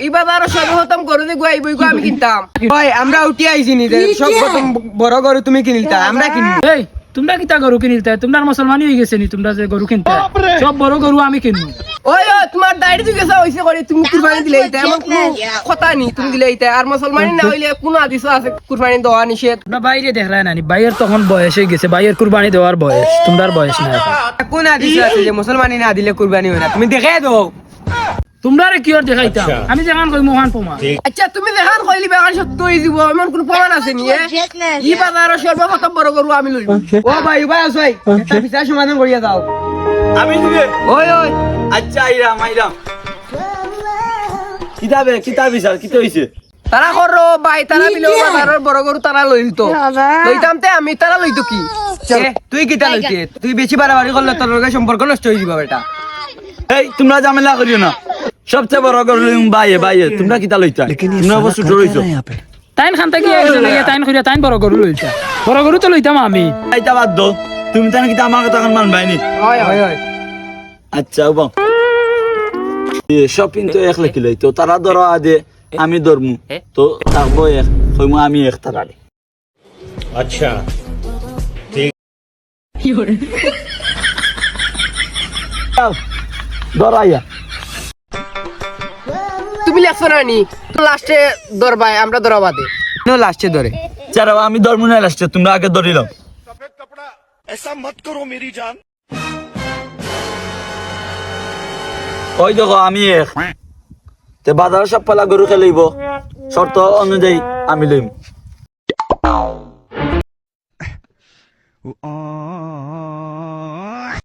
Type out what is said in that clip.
এবার আরো সর্বপ্রথম গরু দিয়ে গুয়াই বই আমি কিনতাম। ভাই আমরা উঠি আইছি নি সব প্রথম বড় গরু তুমি কিনিলতা আমরা কিনবো। এই তোমরা কিতা গরু কিনিলতে তোমরা মুসলমানই হয়ে গেছে নি তোমরা যে গরু কিনতে সব বড় গরু আমি কিনবো। ওই তোমার দাড়ি জিজ্ঞাসা হইছে করে তুমি কুরবানি দিলে এইটা এমন কোনো কথা নি তুমি দিলে এইটা আর মুসলমানি না হইলে কোন আদিস আছে কুরবানি দেওয়া নিষেধ। তোমরা বাইরে দেখলাই নানি বাইয়ের তখন বয়স হয়ে গেছে বাইয়ের কুরবানি দেওয়ার বয়স তোমরার বয়স না এখন। কোন আদিস আছে যে মুসলমানি না দিলে কুরবানি হয় না তুমি দেখাই দাও। তোমরা কি আর দেখাইতাম আমি যেখান কই মহান প্রমাণ। আচ্ছা তুমি দেখান কইলি বেগান সত্য হয়ে যাব এমন কোন প্রমাণ আছে নি? ই বাজার সর্বপ্রথম বড় গরু আমি লইব। ও ভাই আছে একটা বিচার সমাধান করিয়া দাও। আমি দিবে ওই ওই আচ্ছা আইরাম কিতাব বিচার কিতা হইছে তারা করো ভাই তারা বিলো বাজারের বড় গরু তারা লইতো লইতাম তে আমি তারা লইতো কি তুই কিতা লইতে তুই বেশি বাড়াবাড়ি করলে তোর লগে সম্পর্ক নষ্ট হয়ে যাবে বেটা। এই তোমরা ঝামেলা করিও না সবচেয়ে বড় গরু বাইয়ে তোমরা কিতা লইতা তোমরা অবশ্য ডরাইছো তাইন খান থেকে তাইন করিয়া তাইন বড় গরু লইতা বড় গরু তো লইতাম আমি। এইটা বাদ দাও তুমি তাহলে কিতা আমার কথা এখন মানবাইনি। হয় হয় হয় আচ্ছা বাং শপিং তো এক লেখি লই তো তারা ধরো আদে আমি ধরমু তো থাকবো এক হইমু আমি এক তারা अच्छा ধরাইয়া তুমি লেখছো না নি লাস্টে ধরবাই আমরা ধরবাদে নো লাস্টে ধরে চারা আমি ধরমু না লাস্টে তোমরা আগে ধরিলাম। ऐसा मत करो मेरी जान ওই দেখো আমি এক তে বাজারে সব পালা গরু খেলাইব শর্ত অনুযায়ী আমি লইম।